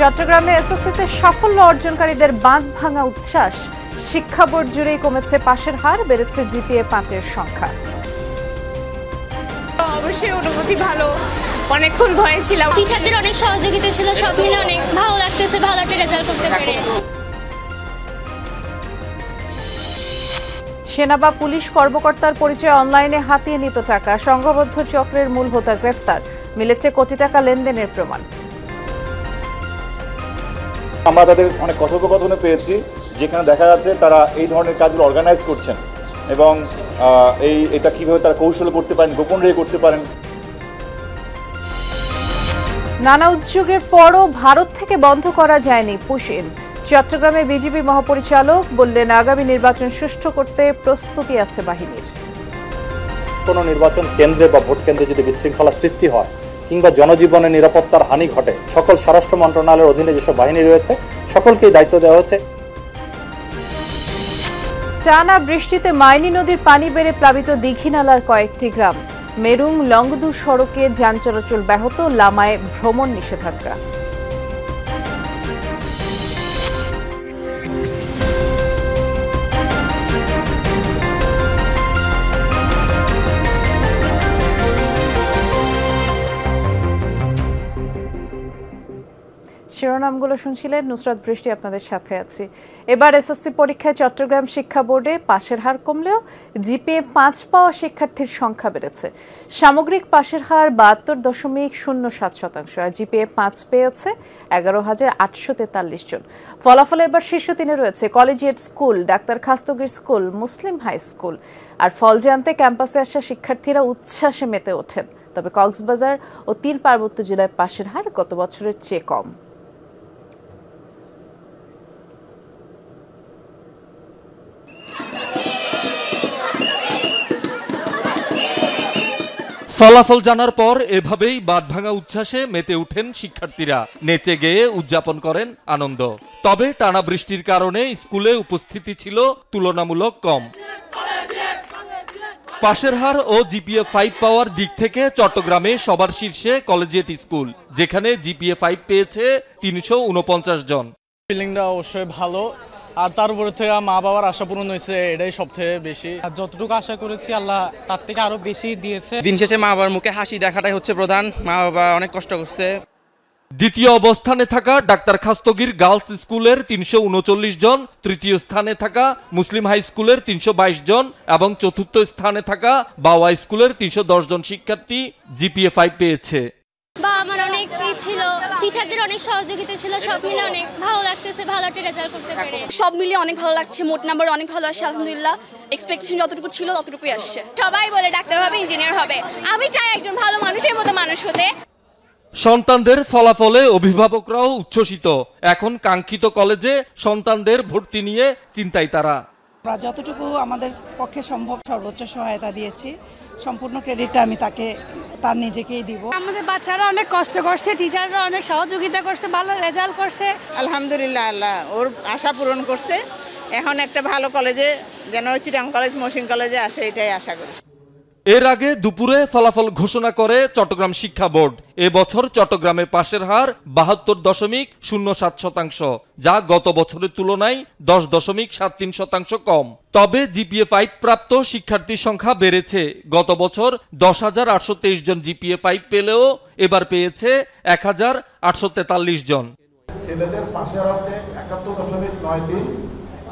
চট্টগ্রামে এসএসসিতে সাফল্য অর্জনকারীদের বাঁধ ভাঙা উচ্ছ্বাস। শিক্ষা বোর্ড জুড়েই কমেছে পাশের হার, বেড়েছে জিপিএ 5-এর সংখ্যা। অবশ্যই অনুভূতি ভালো, অনেকক্ষণ ভয়ে ছিলাম। টিচারদের অনেক সহযোগিতা ছিল, সব মিলে অনেক ভালো লাগতেছে, ভালো একটা রেজাল্ট করতে পেরে। সেনা বা পুলিশ কর্মকর্তার পরিচয় অনলাইনে হাতিয়ে নিত টাকা। সংঘবদ্ধ চক্রের মূল হোতা গ্রেফতার, মিলেছে কোটি টাকা লেনদেনের প্রমাণ। আমরা তাদের অনেক কথোপকথনে পেয়েছি, যেখানে দেখা যাচ্ছে তারা এই ধরনের কাজগুলো অর্গানাইজ করছেন এবং এটা কিভাবে তারা কৌশল করতে পারেন, গোপন রেখে করতে পারেন। নানা উদ্যোগের পরও ভারত থেকে বন্ধ করা যায়নি পুশিন। চট্টগ্রামে বিজিবি মহাপরিচালক বললেন, আগামী নির্বাচন সুষ্ঠু করতে প্রস্তুতি আছে বাহিনীর। কোনো নির্বাচন কেন্দ্রে বা ভোট কেন্দ্রে যদি বিশৃঙ্খলা সৃষ্টি হয় কিংবা জনজীবনের নিরাপত্তার হানি ঘটে, সকল স্বরাষ্ট্র মন্ত্রণালয়ের অধীনে যেসব বাহিনী রয়েছে সকলকেই দায়িত্ব দেওয়া হয়েছে। টানা বৃষ্টিতে মাইনী নদীর পানি বেড়ে প্লাবিত দীঘিনালার কয়েকটি গ্রাম। মেরুং লংগদু সড়কে যান চলাচল ব্যাহত, লামায় ভ্রমণ নিষেধাজ্ঞা। শিরোনামগুলো শুনছিলেন, নুসরাত বৃষ্টি আপনাদের সাথে আছি। এবার এসএসসি পরীক্ষায় চট্টগ্রাম শিক্ষা বোর্ডে পাশের হার কমলেও জিপিএ 5 পাওয়া শিক্ষার্থীর সংখ্যা বেড়েছে। সামগ্রিক পাশের হার 72.07%, আর জিপিএ 5 পেয়েছে 11,843 জন। ফলাফলে এবার শীর্ষ 3-এ রয়েছে collegiate school, doctor Khastagir school, মুসলিম হাই স্কুল। আর ফল জানতে ক্যাম্পাসে আসা শিক্ষার্থীরা উচ্ছ্বাসে মেতে ওঠেন। তবে কক্সবাজার ও 3 পার্বত্য জেলায় পাশের হার গত বছরের চেয়ে কম। ফলাফল জানার পর এভাবেই বাঁধভাঙা উচ্ছ্বাসে মেতে ওঠেন শিক্ষার্থীরা, নেচে গেয়ে উদযাপন করেন আনন্দ। তবে টানা বৃষ্টির কারণে স্কুলে উপস্থিতি ছিল তুলনামূলক কম। পাশের হার ও জিপিএ 5 পাওয়ার দিক থেকে চট্টগ্রামে সবার শীর্ষে কলেজিয়েট স্কুল, যেখানে জিপিএ 5 পেয়েছে 349 জন। ফিলিংটা অবশ্যই ভালো, আর তার উপরে থেকে মা বাবার আশা পূরণ হয়েছে, এটাই সবথেকে বেশি। যতটুকু আশা করেছি আল্লাহ তার থেকে আরো বেশি দিয়েছে। দিন শেষে মা বাবার মুখে হাসি দেখাটাই হচ্ছে প্রধান। মা বাবা অনেক কষ্ট করছে। দ্বিতীয় অবস্থানে থাকা ডাক্তার খাস্তগীর গার্লস স্কুলের 339 জন, তৃতীয় স্থানে থাকা মুসলিম হাই স্কুলের 322 জন এবং চতুর্থ স্থানে থাকা বাওয়া স্কুলের 310 জন শিক্ষার্থী জিপিএ 5 পেয়েছে। বা আমার অনেক ছিল, টিচারদের অনেক সহযোগিতা ছিল, সব মিলে অনেক ভালো লাগতেছে, ভালো একটা রেজাল্ট করতে পেরে। সব মিলিয়ে অনেক ভালো লাগছে, মোট নাম্বার অনেক ভালো আসছে আলহামদুলিল্লাহ। এক্সপেকটেশন যতটুকু ছিল ততটুকুই আসছে। সবাই বলে ডাক্তার হবে, ইঞ্জিনিয়ার হবে, আমি চাই একজন ভালো মানুষের মতো মানুষ হতে। সন্তানদের ফলাফলে অভিভাবকরাও উচ্ছ্বসিত। এখন কাঙ্ক্ষিত কলেজে সন্তানদের ভর্তি নিয়ে চিন্তায় তারা। আমরা যতটুকু আমাদের পক্ষে সম্ভব সর্বোচ্চ সহায়তা দিয়েছি, সম্পূর্ণ ক্রেডিটটা আমি তার নিজেকেই দিব। আমাদের বাচ্চারা অনেক কষ্ট করছে, টিচাররা অনেক সহযোগিতা করছে, ভালো রেজাল্ট করছে। আলহামদুলিল্লাহ, আল্লাহ ওর আশা পূরণ করছে। এখন একটা ভালো কলেজে যেন চিটাং কলেজ, মহসিন কলেজে আসে, এটাই আশা করি। এর আগে দুপুরে ফলাফল ঘোষণা করে চট্টগ্রাম শিক্ষা বোর্ড। এবছর চট্টগ্রামে পাশের হার 72.07%, যা গত বছরের তুলনায় 10.73% কম। তবে জিপিএ 5 প্রাপ্ত শিক্ষার্থীর সংখ্যা বেড়েছে। গত বছর 10,823 জন জিপিএ 5 পেলেও এবার পেয়েছে 1,843 জন। ছেলেদের পাশের হার হচ্ছে 71.93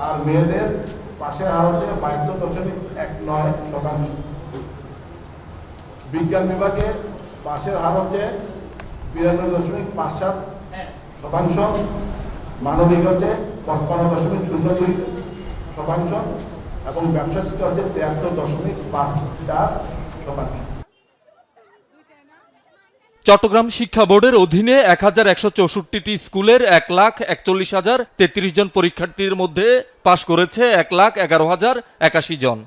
আর মেয়েদের পাশের হার হচ্ছে 72.19%। বিজ্ঞান বিভাগে পাশের হার হচ্ছে 92.57%, মানবিক হচ্ছে 55.02% এবং ব্যবসা শিক্ষা হচ্ছে 73.54%। চট্টগ্রাম শিক্ষা বোর্ডের অধীনে 1164টি স্কুলের 1,41,033 জন পরীক্ষার্থীর মধ্যে পাশ করেছে 1,11,081 জন।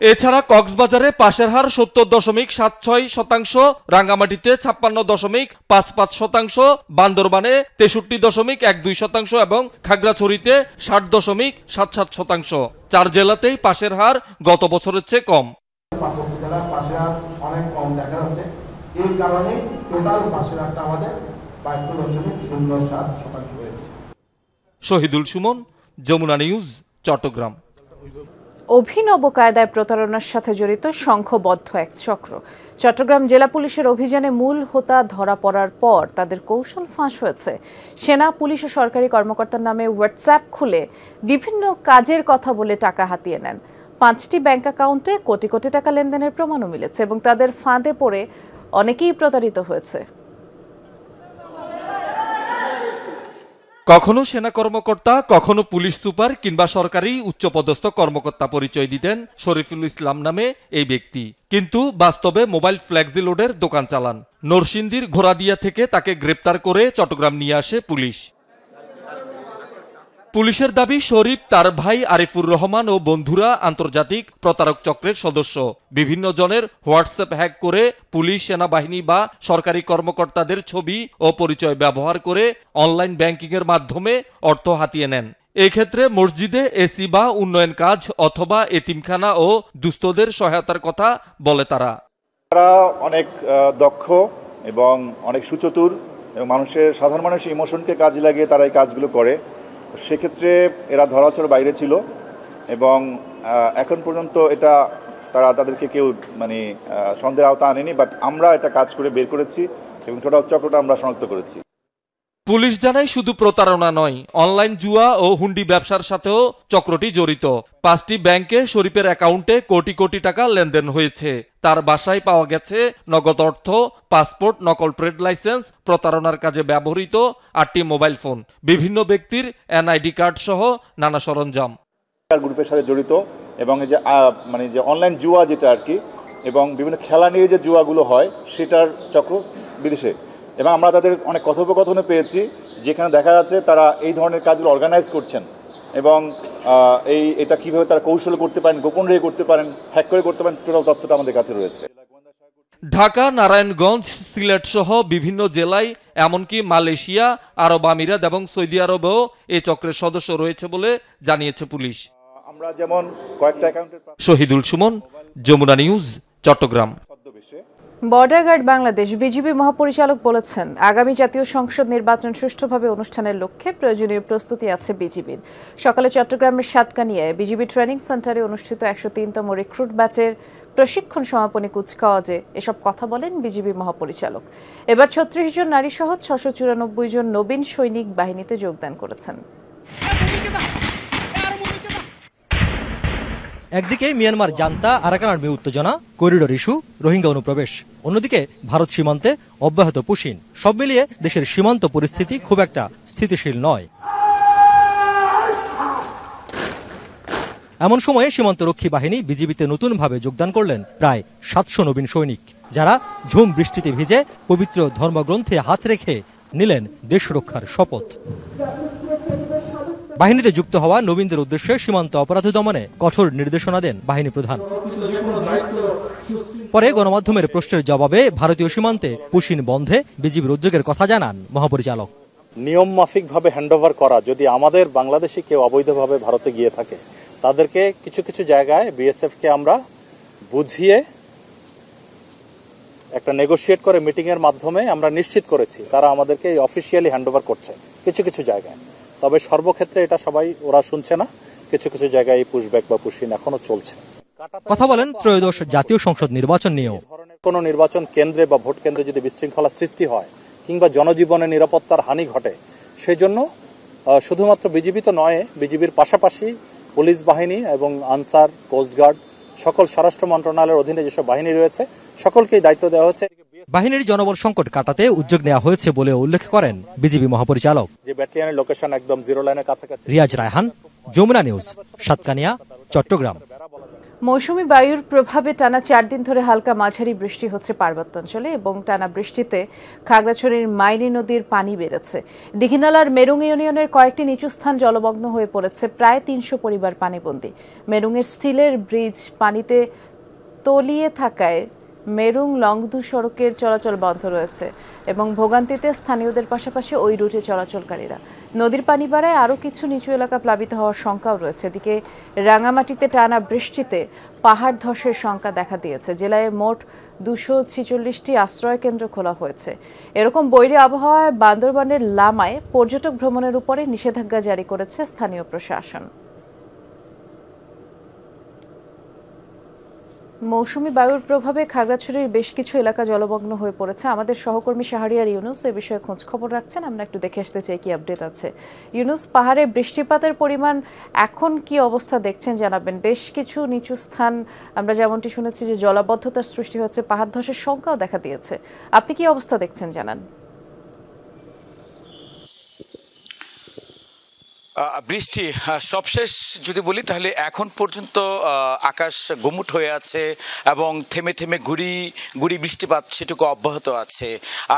এছাড়া কক্সবাজারে পাশের হার 70.76%, রাঙ্গামাটিতে 56.55%, বান্দরবানে 63.12% এবং খাগড়াছড়িতে 60.77%। 4 জেলাতেই পাশের হার গত বছরের চেয়ে কম। পাশের হার অনেক কম দেখা যাচ্ছে, এই কারণে টোটাল পাশের হারটা আমাদের 72.07% হয়েছে। শহীদুল সুমন, যমুনা নিউজ, চট্টগ্রাম। অভিনব কায়দায় প্রতারণার সাথে জড়িত সংঘবদ্ধ এক চক্র। চট্টগ্রাম জেলা পুলিশের অভিযানে মূল হোতা ধরা পড়ার পর তাদের কৌশল ফাঁস হয়েছে। সেনা, পুলিশ ও সরকারি কর্মকর্তার নামে হোয়াটসঅ্যাপ খুলে বিভিন্ন কাজের কথা বলে টাকা হাতিয়ে নেন। 5টি ব্যাংক অ্যাকাউন্টে কোটি কোটি টাকা লেনদেনের প্রমাণও মিলেছে এবং তাদের ফাঁদে পড়ে অনেকেই প্রতারিত হয়েছে। কখনো সেনা কর্মকর্তা, কখনো পুলিশ সুপার কিংবা সরকারি উচ্চপদস্থ কর্মকর্তা পরিচয় দিতেন শরীফুল ইসলাম নামে এই ব্যক্তি, কিন্তু বাস্তবে মোবাইল ফ্ল্যাক্সি লোডের দোকান চালান। নরসিংদীর ঘোড়াদিয়া থেকে তাকে গ্রেপ্তার করে চট্টগ্রাম নিয়ে আসে পুলিশ। পুলিশের দাবি, শরীফ, তার ভাই আরিফুর রহমান ও বন্ধুরা আন্তর্জাতিক প্রতারক চক্রের সদস্য। বিভিন্ন জনের হোয়াটসঅ্যাপ হ্যাক করে পুলিশ, সেনাবাহিনী বা সরকারি কর্মকর্তাদের ছবি ও পরিচয় ব্যবহার করে অনলাইন ব্যাংকিংয়ের মাধ্যমে অর্থ হাতিয়ে নেন। এই ক্ষেত্রে মসজিদে এসি বা উন্নয়ন কাজ অথবা এতিমখানা ও দুস্থদের সহায়তার কথা বলে তারা। তারা অনেক দক্ষ এবং অনেক সুচতুর এবং সাধারণ মানুষের ইমোশনকে কাজে লাগিয়ে তারা এই কাজগুলো করে। সেক্ষেত্রে এরা ধরাছোঁয়ার বাইরে ছিল এবং এখন পর্যন্ত এটা তাদেরকে কেউ সন্দেহের আওতা আনেনি, বাট আমরা এটা কাজ করে বের করেছি এবং টোটাল চক্রটা আমরা শনাক্ত করেছি। পুলিশ জানায়, শুধু প্রতারণা নয়, অনলাইন জুয়া ও হুন্ডি ব্যবসার সাথেও চক্রটি জড়িত। 5টি ব্যাংকে শরীফের অ্যাকাউন্টে কোটি কোটি টাকা লেনদেন হয়েছে। তার বাসায় পাওয়া গেছে নগদ অর্থ, পাসপোর্ট, নকল ট্রেড লাইসেন্স, প্রতারণার কাজে ব্যবহৃত 8টি মোবাইল ফোন, বিভিন্ন ব্যক্তির এনআইডি কার্ড সহ নানা সরঞ্জাম। গ্রুপের সাথে জড়িত এবং এই যে যে অনলাইন জুয়া যেটা আর কি, এবং বিভিন্ন খেলা নিয়ে যে জুয়াগুলো হয় সেটার চক্র বিদেশে। এবং আমরা তাদের অনেক কথোপকথনে পেয়েছি যেখানে দেখা যাচ্ছে তারা এই ধরনের কাজগুলো অর্গানাইজ করছেন এবং এটা কিভাবে তারা কৌশল করতে পারেন, গোপন রেখে করতে পারেন, হ্যাক করে করতে পারেন, টোটাল তথ্যটা আমাদের কাছে রয়েছে। ঢাকা, নারায়ণগঞ্জ, সিলেট সহ বিভিন্ন জেলায়, এমনকি মালয়েশিয়া, আরব আমিরাত এবং সৌদি আরবেও এই চক্রের সদস্য রয়েছে বলে জানিয়েছে পুলিশ। আমরা যেমন কয়েকটা অ্যাকাউন্টের। Shahidul Sumon, Jamuna news, Chattogram. Border guard Bangladesh BGB মহাপরিচালক বলেছেন, আগামী জাতীয় সংসদ নির্বাচন সুষ্ঠুভাবে অনুষ্ঠানের লক্ষ্যে প্রয়োজনীয় প্রস্তুতি আছে বিজিবির। সকালে চট্টগ্রামের সাতকানিয়ায় বিজিবি ট্রেনিং সেন্টারে অনুষ্ঠিত 103তম রিক্রুট ব্যাচের প্রশিক্ষণ সমাপনী কুচকাওয়াজে এসব কথা বলেন বিজিবি মহাপরিচালক। এবার 36 জন নারী সহ 694 জন নবীন সৈনিক বাহিনীতে যোগদান করেছেন। একদিকে মিয়ানমার জান্তা, আরাকান আর্মি উত্তেজনা, করিডোর ইস্যু, রোহিঙ্গা অনুপ্রবেশ, অন্যদিকে ভারত সীমান্তে অব্যাহত পুশিন। সব মিলিয়ে দেশের সীমান্ত পরিস্থিতি খুব একটা স্থিতিশীল নয়। এমন সময়ে সীমান্তরক্ষী বাহিনী বিজিবিতে নতুনভাবে যোগদান করলেন প্রায় 700 নবীন সৈনিক, যারা ঝুম বৃষ্টিতে ভিজে পবিত্র ধর্মগ্রন্থে হাত রেখে নিলেন দেশ রক্ষার শপথ। বাহিনীতে যুক্ত হওয়া নবীনদের উদ্দেশ্যে সীমান্ত অপরাধ দমনে কঠোর নির্দেশনা দেন বাহিনী প্রধান। পরে গণমাধ্যমের প্রশ্নের জবাবে ভারতীয় সীমান্তে পুশিন বন্ধে বিজিবির উদ্যোগের কথা জানান মহাপরিচালক। নিয়ম মাফিকভাবে হ্যান্ডওভার করা, যদি আমাদের বাংলাদেশে কেউ অবৈধভাবে ভারতে গিয়ে থাকে তাদেরকে কিছু কিছু জায়গায় বিএসএফকে আমরা বুঝিয়ে একটা নেগোশিয়েট করে মিটিং এর মাধ্যমে আমরা নিশ্চিত করেছি তারা আমাদেরকে অফিসিয়ালি হ্যান্ডওভার করছে কিছু কিছু জায়গায়। তবে সর্বক্ষেত্রে এটা সবাই ওরা শুনছে না, কিছু কিছু জায়গায় এই পুশব্যাক বা পুশিন এখনো চলছে। কথা বলেন ত্রয়োদশ জাতীয় সংসদ নির্বাচন নিয়েও। কোন নির্বাচন কেন্দ্রে বা ভোট কেন্দ্রে যদি বিশৃঙ্খলা সৃষ্টি হয় কিংবা জনজীবনে নিরাপত্তার হানি ঘটে, সেই জন্য শুধুমাত্র বিজিবি তো নয়, বিজিবির পাশাপাশি পুলিশ বাহিনী এবং আনসার, কোস্টগার্ড, সকল স্বরাষ্ট্র মন্ত্রণালয়ের অধীনে যেসব বাহিনী রয়েছে সকলকেই দায়িত্ব দেওয়া হয়েছে। বাহিনীর জনবল সংকট কাটাতে উদ্যোগ নেওয়া হয়েছে বলে উল্লেখ করেন বিজিবি মহাপরিচালক। যে ব্যাটালিয়নের লোকেশন একদম জিরো লাইনের কাছাকাছি। রিয়াজ রায়হান, যমুনা নিউজ, সাতকানিয়া, চট্টগ্রাম। মৌসুমী বায়ুর প্রভাবে টানা 4 দিন ধরে হালকা মাঝারি বৃষ্টি হচ্ছে পার্বত্যাঞ্চলে এবং টানা বৃষ্টিতে খাগড়াছড়ির মাইনী নদীর পানি বেড়েছে। দীঘিনালার মেরুং ইউনিয়নের কয়েকটি নিচু স্থান জলমগ্ন হয়ে পড়েছে, প্রায় 300 পরিবার পানিবন্দী। মেরুংয়ের স্টিলের ব্রিজ পানিতে তলিয়ে থাকায় মেরুং লংদু সড়কের চলাচল বন্ধ রয়েছে এবং ভোগান্তিতে স্থানীয়দের পাশাপাশি ওই রুটে চলাচলকারীরা। নদীর পানি বাড়ায় আরও কিছু নিচু এলাকা প্লাবিত হওয়ার শঙ্কাও রয়েছে। এদিকে রাঙামাটিতে টানা বৃষ্টিতে পাহাড় ধসের শঙ্কা দেখা দিয়েছে। জেলায় মোট 246টি আশ্রয় কেন্দ্র খোলা হয়েছে। এরকম বৈরী আবহাওয়ায় বান্দরবানের লামায় পর্যটক ভ্রমণের উপরে নিষেধাজ্ঞা জারি করেছে স্থানীয় প্রশাসন। মৌসুমী বায়ুর প্রভাবে খাগড়াছড়ির বেশ কিছু এলাকা জলমগ্ন হয়ে পড়েছে। আমাদের সহকর্মী শাহরিয়ার ইউনুস এ বিষয়ে খোঁজ খবর রাখছেন। আমরা একটু দেখে আসতে চাই কি আপডেট আছে। ইউনুস, পাহাড়ে বৃষ্টিপাতের পরিমাণ এখন কি অবস্থা দেখছেন জানাবেন। বেশ কিছু নিচু স্থান আমরা যেমনটি শুনেছি যে জলাবদ্ধতার সৃষ্টি হচ্ছে, পাহাড় ধসের শঙ্কাও দেখা দিয়েছে। আপনি কি অবস্থা দেখছেন জানান। বৃষ্টি সবশেষ যদি বলি তাহলে এখন পর্যন্ত আকাশ গুমুট হয়ে আছে এবং থেমে থেমে গুড়ি বৃষ্টিপাত সেটুকু অব্যাহত আছে।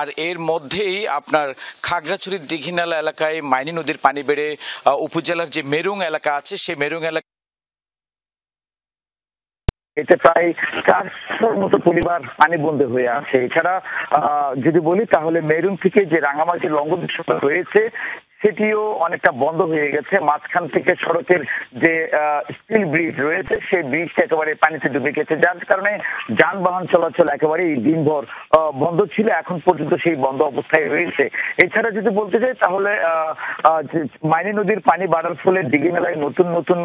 আর এর মধ্যেই আপনার খাগড়াছড়ির দীঘিনালা এলাকায় মাইনী নদীর পানি বেড়ে উপজেলার যে মেরুং এলাকা আছে সেই মেরুং এলাকা এতে প্রায় 400-র মতো পরিবার পানিবন্দী হয়ে আছে। এছাড়া যদি বলি তাহলে মেরুং থেকে যে রাঙামাটি লঙ্ঘন রয়েছে সেটিও অনেকটা বন্ধ হয়ে গেছে। মাঝখান থেকে সড়কের যে স্টিল ব্রিজ রয়েছে সেই ব্রিজটা একেবারে পানিতে ডুবে গেছে, যার কারণে যানবাহন চলাচল একেবারে দিনভর বন্ধ ছিল। এখন পর্যন্ত সেই বন্ধ অবস্থায় রয়েছে। এছাড়া যদি বলতে চাই তাহলে মাইনী নদীর পানি বাড়ার ফলে দীঘিনালায় নতুন নতুন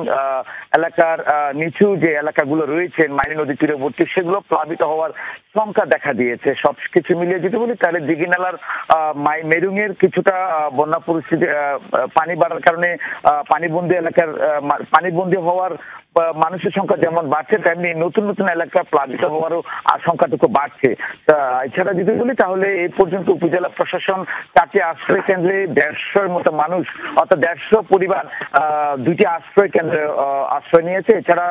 এলাকার নিচু যে এলাকাগুলো রয়েছে মাইনী নদী তীরবর্তী সেগুলো প্লাবিত হওয়ার শঙ্কা দেখা দিয়েছে। সবকিছু মিলিয়ে যদি বলি তাহলে দীঘিনালার মেরুং এর কিছুটা বন্যা পরিস্থিতি পানি বাড়ার কারণে পানিবন্দী এলাকার পানিবন্দী হওয়ার মানুষের সংখ্যা যেমন বাড়ছে তেমনি নতুন নতুন এলাকা প্লাবিত হওয়ারও আশঙ্কাটুকু বাড়ছে। এছাড়া যদি বলি তাহলে এই পর্যন্ত উপজেলা প্রশাসন 4টি আশ্রয় কেন্দ্রে 150-র মতো মানুষ অর্থাৎ 150 পরিবার 2টি আশ্রয় কেন্দ্রে আশ্রয় নিয়েছে। এছাড়া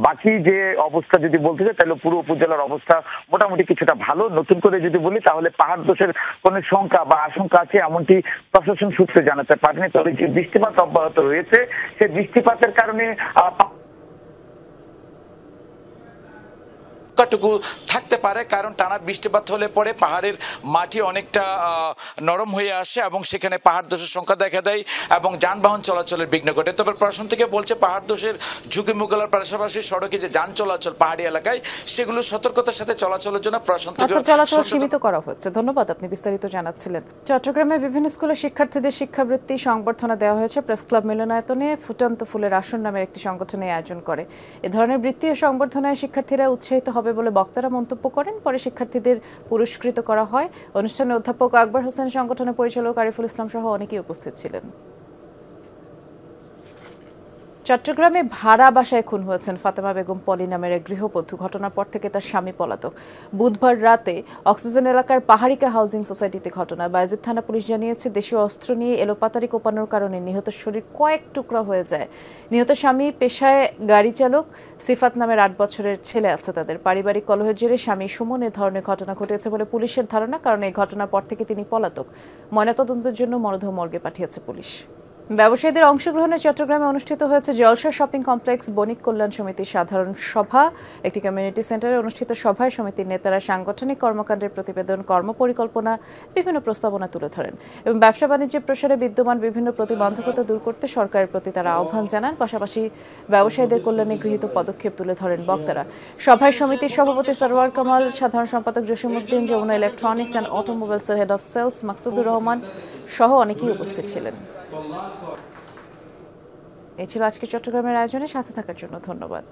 বাকি যে অবস্থা যদি বলতে চাই তাহলে পুরো উপজেলার অবস্থা মোটামুটি কিছুটা ভালো। নতুন করে যদি বলি তাহলে পাহাড় ধসের কোনো শঙ্কা বা আশঙ্কা আছে এমনটি প্রশাসন সূত্রে জানাতে পারেনি। তবে যে বৃষ্টিপাত অব্যাহত রয়েছে সেই বৃষ্টিপাতের কারণে টুকু থাকতে পারে, কারণ টানা বৃষ্টিপাত হলে পরে পাহাড়ের মাটি অনেকটা নরম হয়ে আসে এবং সেখানে পাহাড় ধসের সংখ্যা দেখা দেয় এবং যানবাহন চলাচলের বিঘ্ন ঘটে। তবে প্রশাসন থেকে বলছে পাহাড় ধসের ঝুঁকি মোকাবেলার পাশাপাশি সড়কে যে যান চলাচল পাহাড়ি এলাকায় সেগুলো সতর্কতার সাথে চলাচলের জন্য প্রশাসন থেকে চলাচল সীমিত করা হচ্ছে। ধন্যবাদ, আপনি বিস্তারিত জানাচ্ছিলেন। চট্টগ্রামে বিভিন্ন স্কুলে শিক্ষার্থীদের শিক্ষাবৃত্তি সংবর্ধনা দেওয়া হয়েছে। প্রেস ক্লাব মিলনায়তনে ফুটন্ত ফুলের আসন নামের একটি সংগঠনের আয়োজন করে। এ ধরনের বৃত্তি ও সংবর্ধনায় শিক্ষার্থীরা উৎসাহিত হবে বলে বক্তারা মন্তব্য করেন। পরে শিক্ষার্থীদের পুরস্কৃত করা হয়। অনুষ্ঠানে অধ্যাপক আকবর হোসেন, সংগঠনের পরিচালক আরিফুল ইসলাম সহ অনেকেই উপস্থিত ছিলেন। চট্টগ্রামে ভাড়া বাসায় খুন হয়েছেন ফাতেমা বেগম পলি নামের এক গৃহবধূ। ঘটনার পর থেকে তার স্বামী পলাতক। বুধবার রাতে অক্সিজেন এলাকার পাহাড়িকা হাউজিং সোসাইটিতে ঘটনা। বায়েজিদ থানা পুলিশ জানিয়েছে দেশীয় অস্ত্র নিয়ে এলোপাতারি কোপানোর কারণে নিহতের শরীর কয়েক টুকরা হয়ে যায়। নিহত স্বামী পেশায় গাড়ি চালক। সিফাত নামের 8 বছরের ছেলে আছে তাদের। পারিবারিক কলহের জেরে স্বামী সুমন এ ধরনের ঘটনা ঘটেছে বলে পুলিশের ধারণা, কারণ এই ঘটনার পর থেকে তিনি পলাতক। ময়নাতদন্তের জন্য মরদেহ মর্গে পাঠিয়েছে পুলিশ। ব্যবসায়ীদের অংশগ্রহণে চট্টগ্রামে অনুষ্ঠিত হয়েছে জলসা শপিং কমপ্লেক্স বণিক কল্যাণ সমিতির সাধারণ সভা। একটি কমিউনিটি সেন্টারে অনুষ্ঠিত সভায় সমিতির নেতারা সাংগঠনিক কর্মকাণ্ডের প্রতিবেদন, কর্মপরিকল্পনা, বিভিন্ন প্রস্তাবনা তুলে ধরেন এবং ব্যবসা বাণিজ্যের প্রসারে বিদ্যমান বিভিন্ন প্রতিবন্ধকতা দূর করতে সরকারের প্রতি তারা আহ্বান জানান। পাশাপাশি ব্যবসায়ীদের কল্যাণে গৃহীত পদক্ষেপ তুলে ধরেন বক্তারা। সভায় সমিতির সভাপতি সরওয়ার কামাল, সাধারণ সম্পাদক জসিমউদ্দিন, যমুনা ইলেকট্রনিক্স অ্যান্ড অটোমোবাইলসের head of sales Maksudur Rahman সহ অনেকেই উপস্থিত ছিলেন। এই ছিল আজকে চট্টগ্রামের আয়োজনে। সাথে থাকার জন্য ধন্যবাদ।